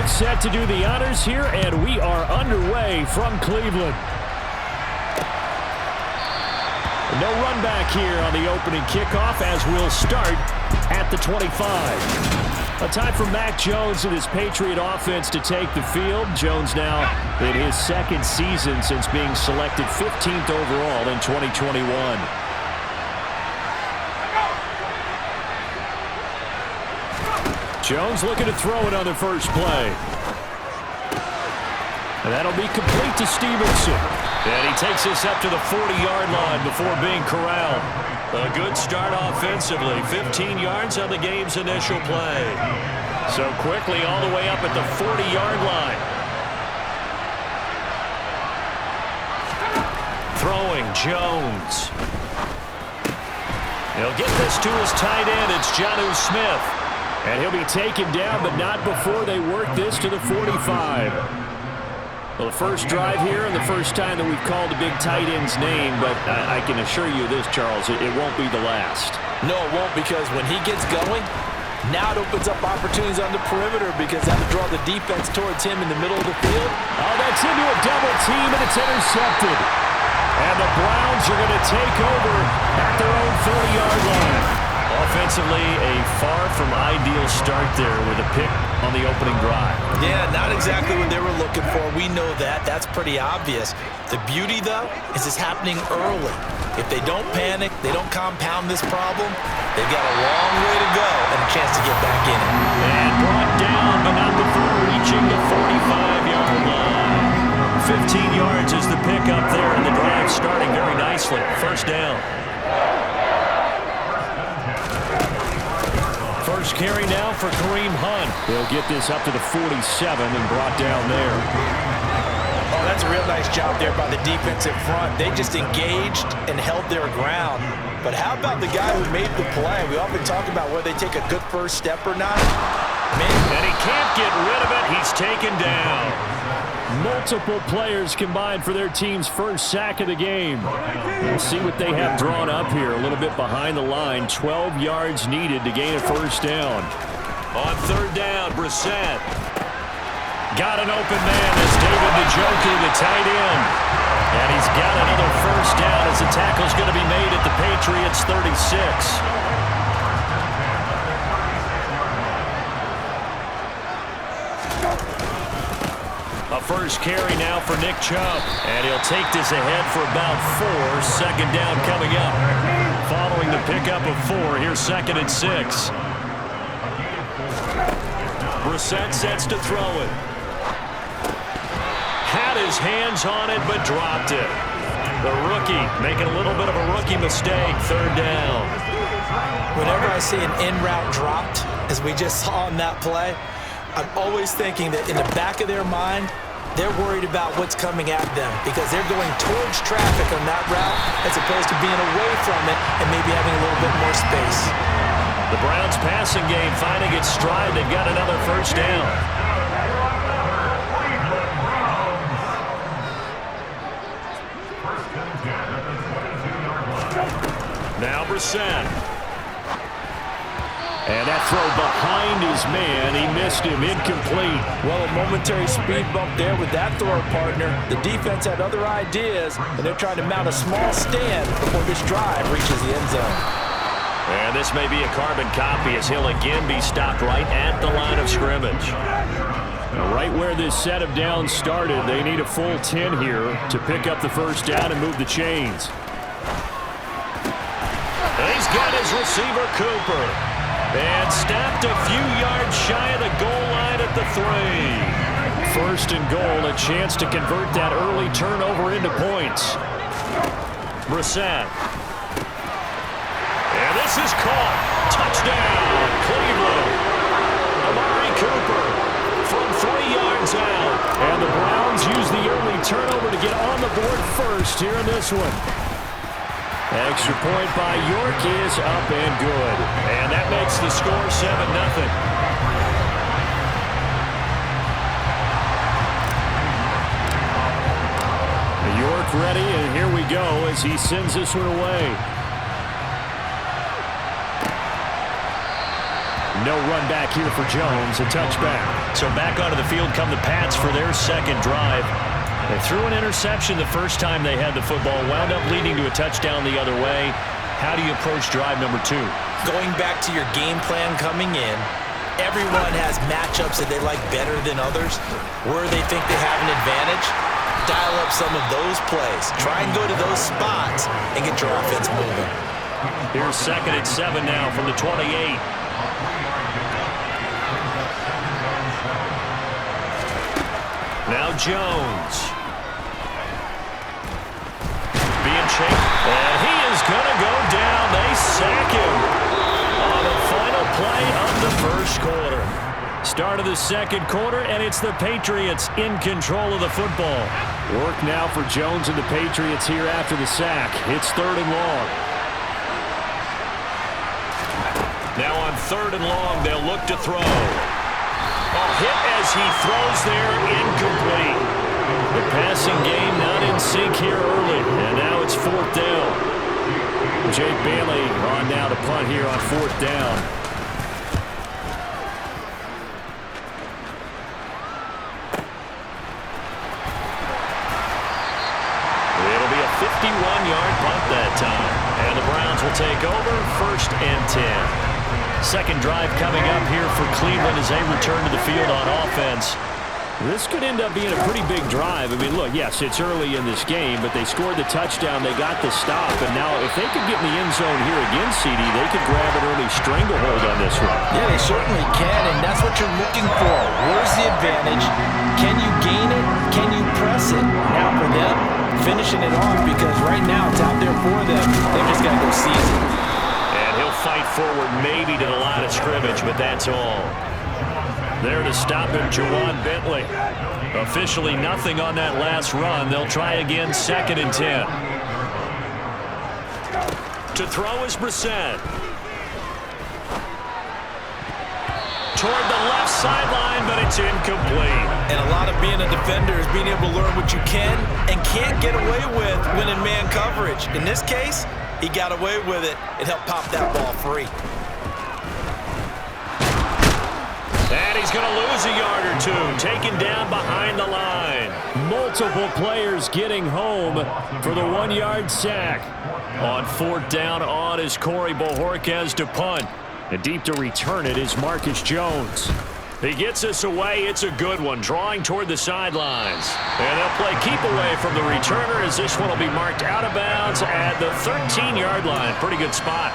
start set to do the honors here, and we are underway from Cleveland. No run back here on the opening kickoff as we'll start at the 25. A time for Mac Jones and his Patriot offense to take the field. Jones now in his second season since being selected 15th overall in 2021. Jones looking to throw it on the first play. And that'll be complete to Stevenson. And he takes this up to the 40-yard line before being corralled. A good start offensively. 15 yards on the game's initial play. So quickly all the way up at the 40-yard line. Throwing Jones. He'll get this to his tight end. It's Jonnu Smith. And he'll be taken down, but not before they work this to the 45. Well, the first drive here and the first time that we've called a big tight end's name, but I can assure you this, Charles, it won't be the last. No, it won't, because when he gets going, now it opens up opportunities on the perimeter because that'll draw the defense towards him in the middle of the field. Oh, that's into a double team, and it's intercepted. And the Browns are going to take over at their own 40-yard line. Offensively, a far from ideal start there with a pick on the opening drive. Yeah, not exactly what they were looking for. We know that. That's pretty obvious. The beauty, though, is it's happening early. If they don't panic, they don't compound this problem, they've got a long way to go and a chance to get back in it. And brought down, but not before reaching the 45-yard line. 15 yards is the pickup there, and the drive starting very nicely. First down. First carry now for Kareem Hunt. He'll get this up to the 47 and brought down there. Oh, that's a real nice job there by the defensive front. They just engaged and held their ground. But how about the guy who made the play? We often talk about whether they take a good first step or not. And he can't get rid of it. He's taken down. Multiple players combined for their team's first sack of the game. We'll see what they have drawn up here. A little bit behind the line. 12 yards needed to gain a first down. On third down, Brissett. Got an open man as David Njoku, the tight end. And he's got another first down as the tackle's going to be made at the Patriots 36. A first carry now for Nick Chubb. And he'll take this ahead for about 4. Second down coming up. Following the pickup of 4, here's 2nd and 6. Brissett sets to throw it. Had his hands on it, but dropped it. The rookie making a little bit of a rookie mistake. Third down. Whenever I see an in-route dropped, as we just saw in that play, I'm always thinking that in the back of their mind, they're worried about what's coming at them because they're going towards traffic on that route as opposed to being away from it and maybe having a little bit more space. The Browns passing game finding its stride. They've got another first down. Now Brissett. And that throw behind his man. He missed him. Incomplete. Well, a momentary speed bump there with that throw partner. The defense had other ideas, and they're trying to mount a small stand before this drive reaches the end zone. And this may be a carbon copy as he'll again be stopped right at the line of scrimmage. Now, right where this set of downs started, they need a full 10 here to pick up the first down and move the chains. And he's got his receiver, Cooper. And stopped a few yards shy of the goal line at the 3. First and goal, a chance to convert that early turnover into points. Brissett. And this is caught. Touchdown, Cleveland. Amari Cooper from 3 yards out. And the Browns use the early turnover to get on the board first here in this one. Extra point by York is up and good. And that makes the score 7-0. York ready, and here we go as he sends this one away. No run back here for Jones, a touchback. So back onto the field come the Pats for their second drive. They threw an interception the first time they had the football, wound up leading to a touchdown the other way. How do you approach drive number 2? Going back to your game plan coming in, everyone has matchups that they like better than others. Where they think they have an advantage, dial up some of those plays. Try and go to those spots and get your offense moving. Here's 2nd and 7 now from the 28. Now Jones. Being chased. And he is going to go down. They sack him on the final play of the first quarter. Start of the second quarter, and it's the Patriots in control of the football. Work now for Jones and the Patriots here after the sack. It's 3rd and long. Now on 3rd and long, they'll look to throw. Hit as he throws there, incomplete. The passing game not in sync here early, and now it's 4th down. Jake Bailey on now to punt here on 4th down. It'll be a 51-yard punt that time. And the Browns will take over 1st and 10. Second drive coming up here for Cleveland as they return to the field on offense. This could end up being a pretty big drive. I mean, look, yes, it's early in this game, but they scored the touchdown. They got the stop. And now if they could get in the end zone here again, CD, they could grab an early stranglehold on this one. Yeah, they certainly can, and that's what you're looking for. Where's the advantage? Can you gain it? Can you press it? Now for them, finishing it off, because right now it's out there for them. They've just got to go seize it. And he'll fight forward maybe to the line of scrimmage, but that's all. There to stop him, Jawan Bentley. Officially nothing on that last run. They'll try again 2nd and 10. To throw is Brissett. Toward the left sideline, but it's incomplete. And a lot of being a defender is being able to learn what you can and can't get away with when in man coverage. In this case, he got away with it and helped pop that ball free. And he's going to lose a yard or two, taken down behind the line. Multiple players getting home for the 1-yard sack. On 4th down on is Corey Bojorquez to punt. And deep to return it is Marcus Jones. He gets us away. It's a good one, drawing toward the sidelines. And they'll play keep away from the returner as this one will be marked out of bounds at the 13-yard line. Pretty good spot.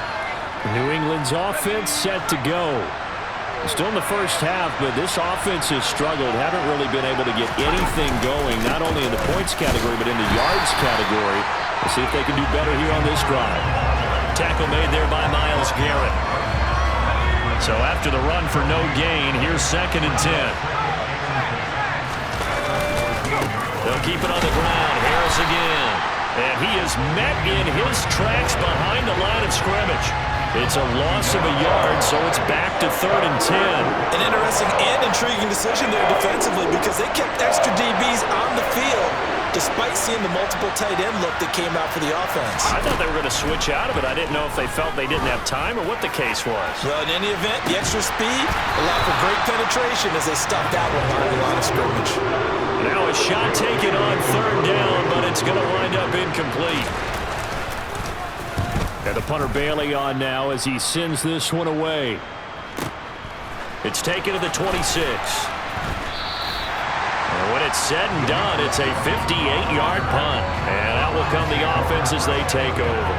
New England's offense set to go. Still in the first half, but this offense has struggled. Haven't really been able to get anything going, not only in the points category, but in the yards category. We'll see if they can do better here on this drive. Tackle made there by Myles Garrett. So after the run for no gain, here's 2nd and 10. They'll keep it on the ground. Harris again. And he is met in his tracks behind the line of scrimmage. It's a loss of a yard, so it's back to 3rd and 10. An interesting and intriguing decision there defensively because they kept extra DBs on the field despite seeing the multiple tight end look that came out for the offense. I thought they were going to switch out of it. I didn't know if they felt they didn't have time or what the case was. Well, in any event, the extra speed allowed for great penetration as they stuffed that one behind the line of scrimmage. Now a shot taken on 3rd down, but it's going to wind up incomplete. And the punter Bailey on now as he sends this one away. It's taken to the 26. And when it's said and done, it's a 58-yard punt. And out will come the offense as they take over.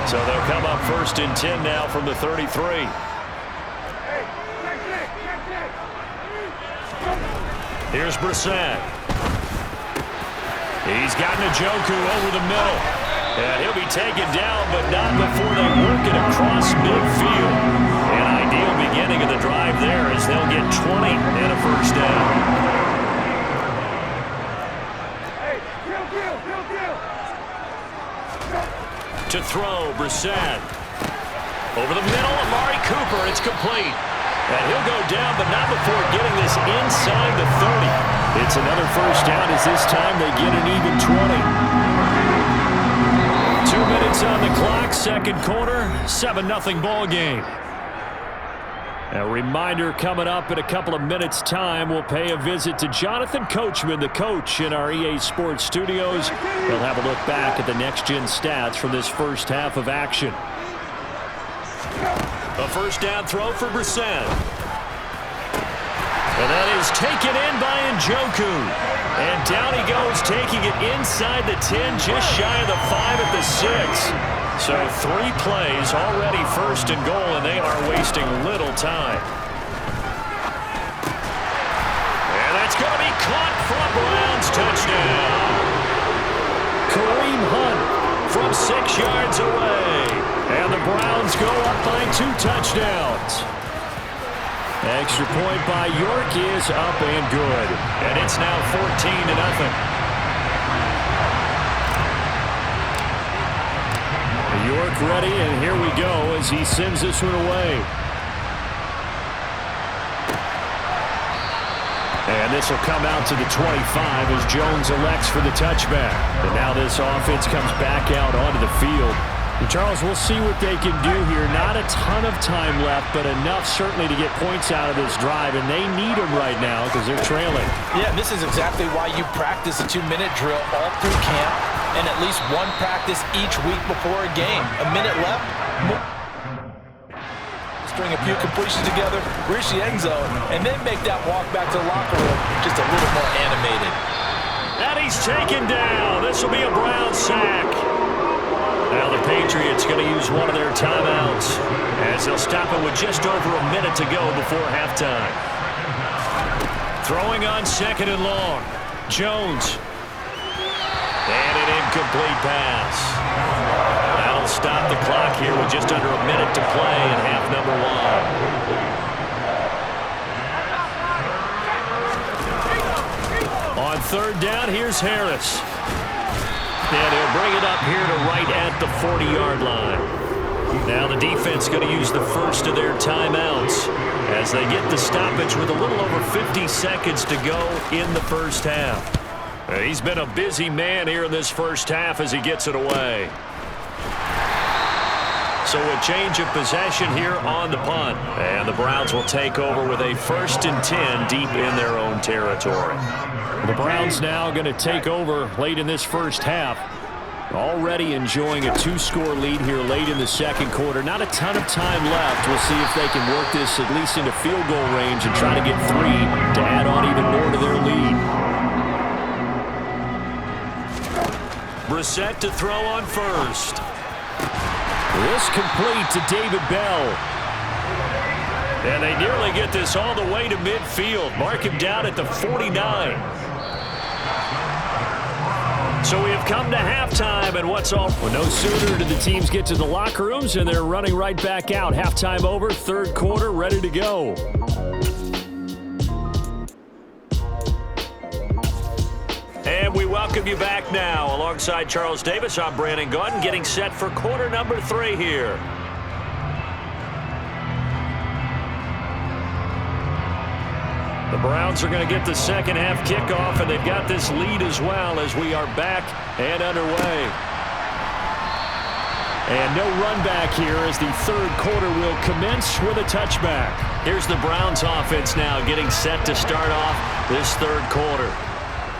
So they'll come up 1st and 10 now from the 33. Here's Brissett. He's got Njoku over the middle. And he'll be taken down, but not before they work it across midfield. An ideal beginning of the drive there as they'll get 20 and a first down. To throw, Brissett. Over the middle, Amari Cooper. It's complete. And he'll go down, but not before getting this inside the 30. It's another first down as this time they get an even 20. 2 minutes on the clock, second quarter, 7-0 ball game. A reminder coming up in a couple of minutes' time. We'll pay a visit to Jonathan Coachman, the coach in our EA Sports studios. We'll have a look back at the next-gen stats from this first half of action. A first down throw for Brissett. And that is taken in by Njoku. And down he goes, taking it inside the 10, just shy of the 5 at the 6. So 3 plays already first and goal, and they are wasting little time. And that's going to be caught for a Browns touchdown. Kareem Hunt From 6 yards away. And the Browns go up by 2 touchdowns. Extra point by York is up and good. And it's now 14-0. York ready, and here we go as he sends this one away. And this will come out to the 25 as Jones elects for the touchback. And now this offense comes back out onto the field. And Charles, we'll see what they can do here. Not a ton of time left, but enough certainly to get points out of this drive, and they need them right now because they're trailing. Yeah, this is exactly why you practice a 2-minute drill all through camp and at least one practice each week before a game. A minute left. String a few completions together, reach the end zone, and then make that walk back to the locker room just a little more animated. And he's taken down. This will be a Brown sack. Now the Patriots going to use one of their timeouts as they'll stop it with just over a minute to go before halftime. Throwing on 2nd and long. Jones. And an incomplete pass. That'll stop the clock here with just under a minute to play in half number 1. On 3rd down, here's Harris. And he'll bring it up here to right at the 40-yard line. Now the defense going to use the first of their timeouts as they get the stoppage with a little over 50 seconds to go in the first half. He's been a busy man here in this first half as he gets it away. So a change of possession here on the punt. And the Browns will take over with a 1st and 10 deep in their own territory. The Browns now going to take over late in this first half. Already enjoying a 2-score lead here late in the second quarter. Not a ton of time left. We'll see if they can work this at least into field goal range and try to get 3 to add on even more to their lead. Brissett to throw on first. This complete to David Bell. And they nearly get this all the way to midfield. Mark him down at the 49. So we have come to halftime, and what's all? Well, no sooner did the teams get to the locker rooms, and they're running right back out. Halftime over, 3rd quarter, ready to go. And we welcome you back now. Alongside Charles Davis, I'm Brandon Gaudin, getting set for quarter number 3 here. The Browns are going to get the second half kickoff, and they've got this lead as well as we are back and underway. And no run back here as the 3rd quarter will commence with a touchback. Here's the Browns offense now getting set to start off this 3rd quarter.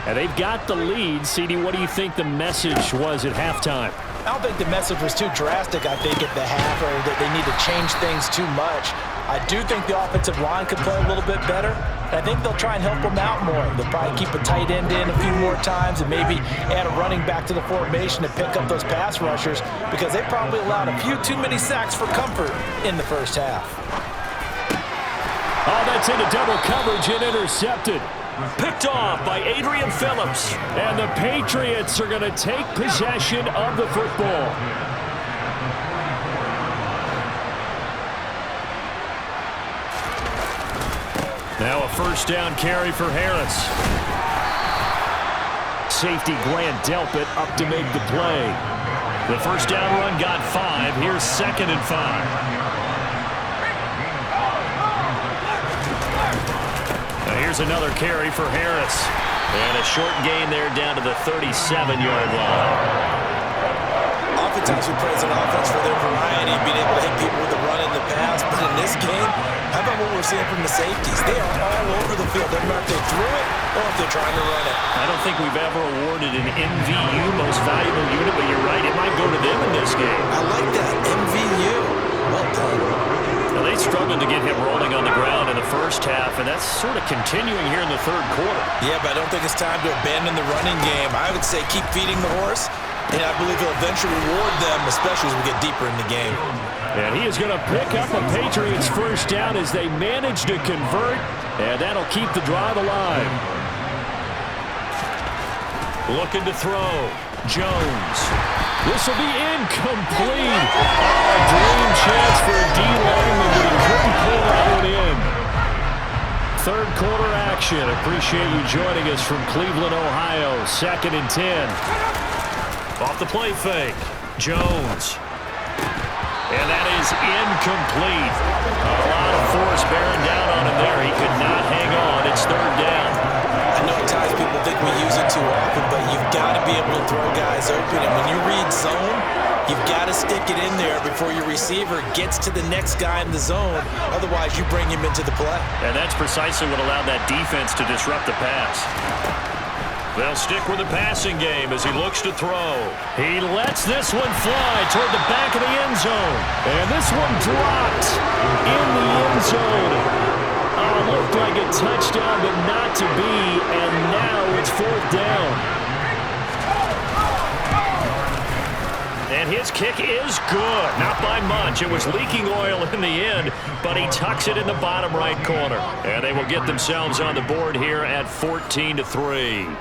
And they've got the lead. CD, what do you think the message was at halftime? I don't think the message was too drastic, I think, at the half, or that they need to change things too much. I do think the offensive line could play a little bit better. I think they'll try and help them out more. They'll probably keep a tight end in a few more times and maybe add a running back to the formation to pick up those pass rushers because they probably allowed a few too many sacks for comfort in the first half. Oh, that's into double coverage and intercepted. Picked off by Adrian Phillips. And the Patriots are going to take possession of the football. Now a first down carry for Harris. Safety Grant Delpit up to make the play. The first down run got 5. Here's 2nd and 5. Here's another carry for Harris. And a short gain there down to the 37-yard line. Oftentimes we praise an offense for their variety, being able to hit people with the run and the pass. But in this game, how about what seeing from the safeties. They are all over the field. Doesn't matter if they threw it or if they're trying to run it. I don't think we've ever awarded an MVU, most valuable unit, but you're right, it might go to them in this game. I like that, MVU. Well done. Now, they struggled to get him rolling on the ground in the first half, and that's sort of continuing here in the third quarter. Yeah, but I don't think it's time to abandon the running game. I would say keep feeding the horse, and I believe he'll eventually reward them, especially as we get deeper in the game. And he is going to pick up a Patriots first down as they manage to convert, and that'll keep the drive alive. Looking to throw. Jones. This will be incomplete. Oh, a dream chance for a D lineman, but he couldn't pull that one in. Third quarter action. Appreciate you joining us from Cleveland, Ohio. 2nd and 10. Off the play fake. Jones. And that is incomplete. A lot of force bearing down on him there. He could not hang on. It's third down. I know at times people think we use it too often, but you've got to be able to throw guys open. And when you read zone, you've got to stick it in there before your receiver gets to the next guy in the zone. Otherwise, you bring him into the play. And that's precisely what allowed that defense to disrupt the pass. They'll stick with the passing game as he looks to throw. He lets this one fly toward the back of the end zone. And this one dropped in the end zone. Looked like a touchdown, but not to be. And now it's 4th down. And his kick is good. Not by much. It was leaking oil in the end, but he tucks it in the bottom right corner. And they will get themselves on the board here at 14-3.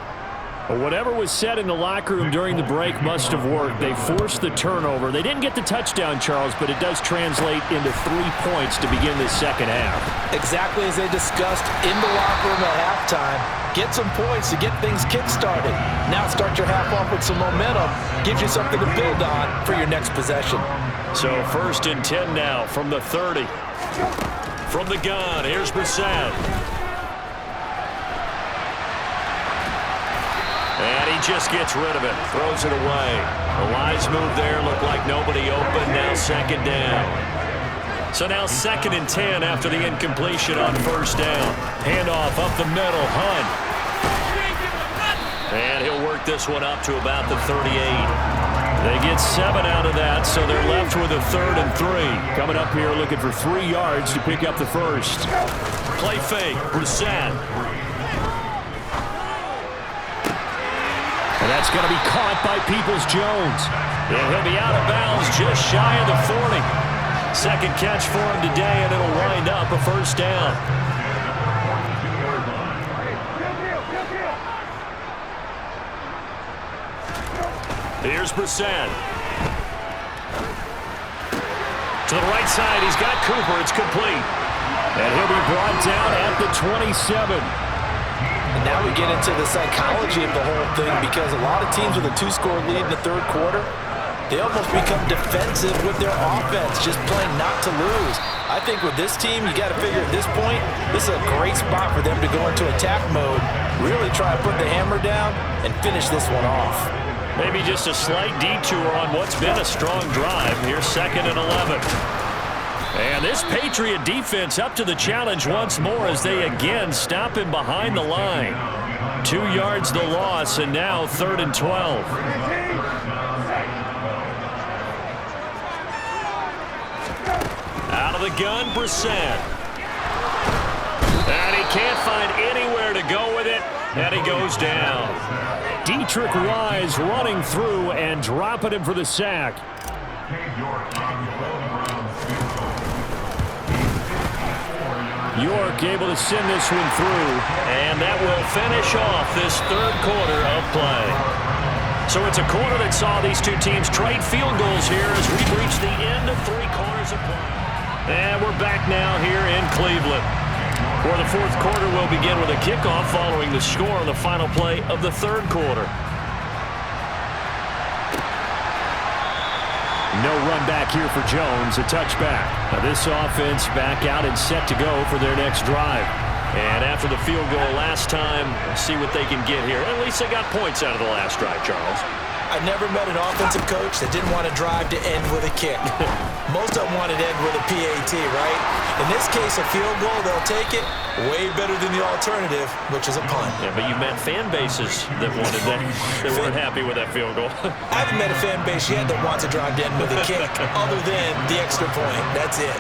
Whatever was said in the locker room during the break must have worked. They forced the turnover. They didn't get the touchdown, Charles, but it does translate into 3 points to begin this second half. Exactly as they discussed in the locker room at halftime. Get some points to get things kick-started. Now start your half off with some momentum. Gives you something to build on for your next possession. So 1st and 10 now from the 30. From the gun, here's Brissett. And he just gets rid of it. Throws it away. A wise move there. Looked like nobody open. Now 2nd down. So now 2nd and 10 after the incompletion on 1st down. Handoff up the middle. Hunt. And he'll work this one up to about the 38. They get 7 out of that, so they're left with a 3rd and 3. Coming up here looking for 3 yards to pick up the first. Play fake. Brissett. And that's going to be caught by Peoples-Jones. And he'll be out of bounds just shy of the 40. 2nd catch for him today, and it'll wind up a 1st down. Here's Brissett. To the right side, he's got Cooper. It's complete. And he'll be brought down at the 27. And now we get into the psychology of the whole thing, because a lot of teams with a 2-score lead in the third quarter, they almost become defensive with their offense, just playing not to lose. I think with this team, you got to figure at this point, this is a great spot for them to go into attack mode, really try to put the hammer down and finish this one off. Maybe just a slight detour on what's been a strong drive. Here's 2nd and 11. And this Patriot defense up to the challenge once more as they again stop him behind the line. 2 yards the loss, and now 3rd and 12. Out of the gun, Brissett. And he can't find anywhere to go with it, and he goes down. Dietrich Wise running through and dropping him for the sack. York able to send this one through. And that will finish off this third quarter of play. So it's a quarter that saw these two teams trade field goals here as we've reached the end of 3 quarters of play. And we're back now here in Cleveland, where the fourth quarter will begin with a kickoff following the score on the final play of the third quarter. No run back here for Jones, a touchback. Now this offense back out and set to go for their next drive. And after the field goal last time, see what they can get here. At least they got points out of the last drive, Charles. I never met an offensive coach that didn't want to drive to end with a kick. Most of them wanted to end with a PAT, right? In this case, a field goal, they'll take it. Way better than the alternative, which is a punt. Yeah, but you've met fan bases that wanted that. They weren't happy with that field goal. I haven't met a fan base yet that wants to drive to end with a kick other than the extra point. That's it.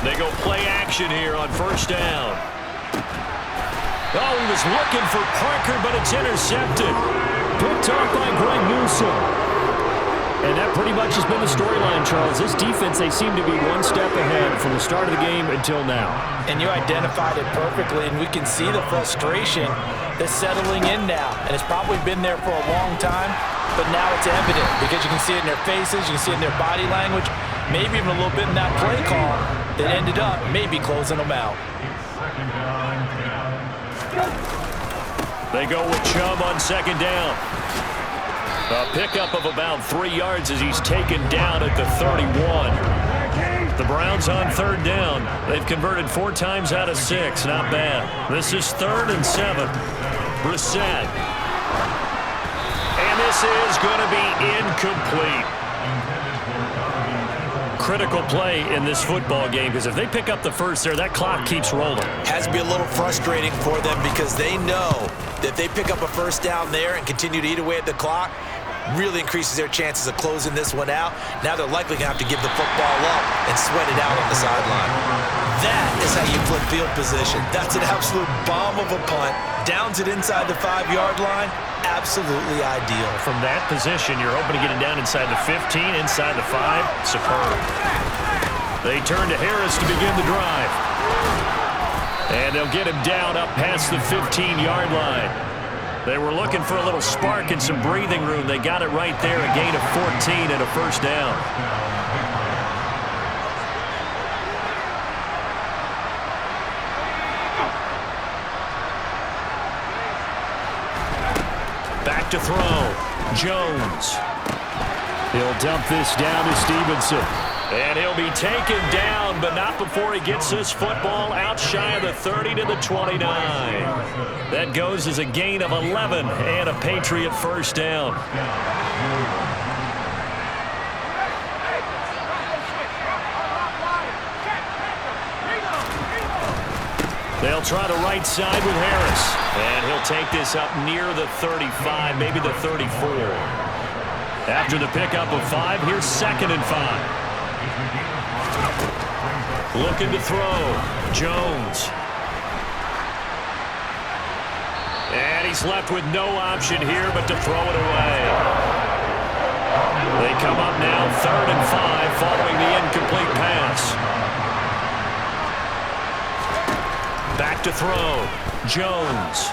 They go play action here on first down. Oh, he was looking for Parker, but it's intercepted. Picked off by Greg Newsome. And that pretty much has been the storyline, Charles. This defense, they seem to be one step ahead from the start of the game until now. And you identified it perfectly, and we can see the frustration that's settling in now. And it's probably been there for a long time, but now it's evident because you can see it in their faces, you can see it in their body language, maybe even a little bit in that play call that ended up maybe closing them out. They go with Chubb on second down. A pickup of about 3 yards as he's taken down at the 31. The Browns on third down. They've converted 4 times out of 6. Not bad. This is 3rd and 7. Brissett. And this is going to be incomplete. Critical play in this football game because if they pick up the first there, that clock keeps rolling. Has to be a little frustrating for them because they know that if they pick up a first down there and continue to eat away at the clock, really increases their chances of closing this one out. Now they're likely going to have to give the football up and sweat it out on the sideline. That is how you flip field position. That's an absolute bomb of a punt. Downs it inside the 5-yard line. Absolutely ideal. From that position, you're hoping to get it down inside the 15, inside the 5. Superb. They turn to Harris to begin the drive. And they'll get him down up past the 15-yard line. They were looking for a little spark and some breathing room. They got it right there, a gain of 14 and a first down. Back to throw. Jones. He'll dump this down to Stevenson. And he'll be taken down, but not before he gets this football out shy of the 30 to the 29. That goes as a gain of 11 and a Patriot first down. They'll try the right side with Harris. And he'll take this up near the 35, maybe the 34. After the pickup of 5, here's 2nd and 5. Looking to throw. Jones. And he's left with no option here but to throw it away. They come up now 3rd and 5 following the incomplete pass. Back to throw. Jones.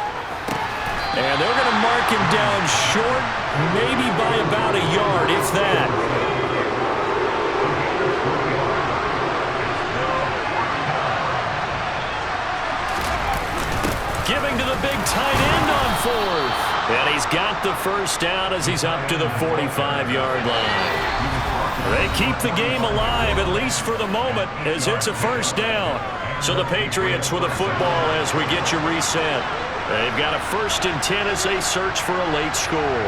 And they're going to mark him down short, maybe by about a yard, if that. Giving to the big tight end on 4th. And he's got the first down as he's up to the 45-yard line. They keep the game alive, at least for the moment, as it's a first down. So the Patriots with a football as we get you reset. They've got a 1st and 10 as they search for a late score.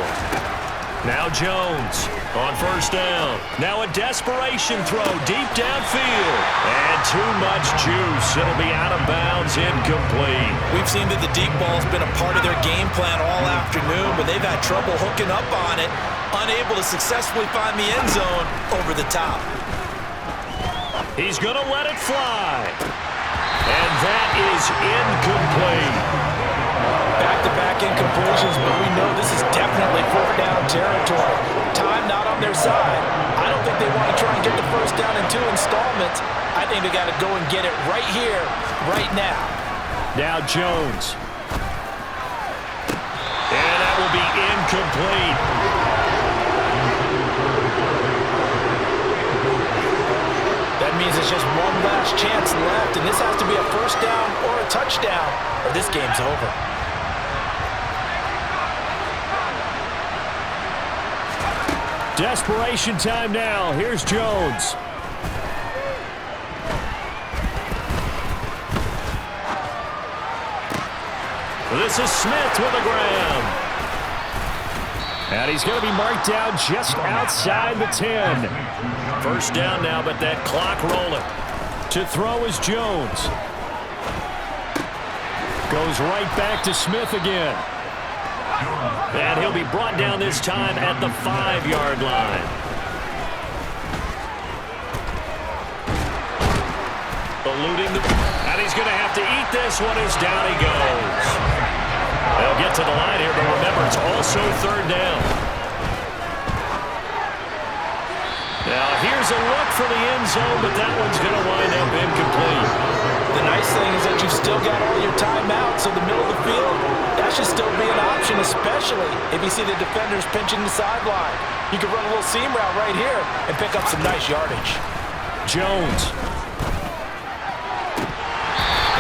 Now Jones on first down. Now a desperation throw deep downfield. And too much juice. It'll be out of bounds, incomplete. We've seen that the deep ball's been a part of their game plan all afternoon, but they've had trouble hooking up on it, unable to successfully find the end zone over the top. He's going to let it fly. And that is incomplete. Back-to-back incompletions, but we know this is definitely 4th down territory. Time not on their side. I don't think they want to try and get the first down in 2 installments. I think they got to go and get it right here, right now. Now Jones. And that will be incomplete. That means it's just one last chance left, and this has to be a first down or a touchdown, or this game's over. Desperation time now. Here's Jones. This is Smith with a grab. And he's going to be marked down just outside the 10. First down now, but that clock rolling. To throw is Jones. Goes right back to Smith again. And he'll be brought down this time at the 5-yard line. Eluding the... And he's going to have to eat this one as down he goes. They'll get to the line here, but remember, it's also third down. Now, here's a look for the end zone, but that one's going to wind up incomplete. The nice thing is that you've still got all your timeouts, so the middle of the field, that should still be an option, especially if you see the defenders pinching the sideline. You can run a little seam route right here and pick up some nice yardage. Jones.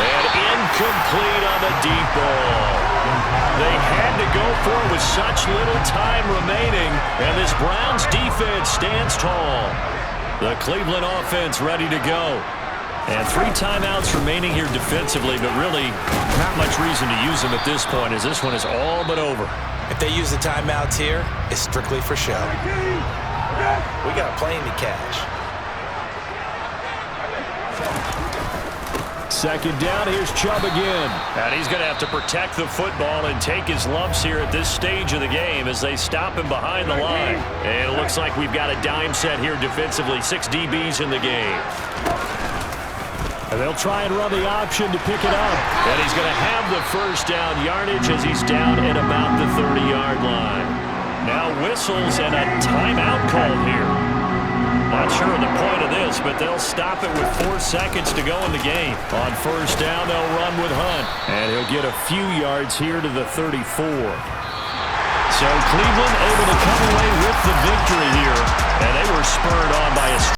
And incomplete on the deep ball. They had to go for it with such little time remaining, and this Browns defense stands tall. The Cleveland offense ready to go. And 3 timeouts remaining here defensively, but really not much reason to use them at this point, as this one is all but over. If they use the timeouts here, it's strictly for show. We got a plane to catch. Second down, here's Chubb again. And he's going to have to protect the football and take his lumps here at this stage of the game as they stop him behind the line. And it looks like we've got a dime set here defensively. 6 DBs in the game. And they'll try and run the option to pick it up. And he's going to have the first down yardage as he's down at about the 30-yard line. Now whistles and a timeout called here. Not sure of the point of this, but they'll stop it with 4 seconds to go in the game. On first down, they'll run with Hunt. And he'll get a few yards here to the 34. So Cleveland able to come away with the victory here. And they were spurred on by a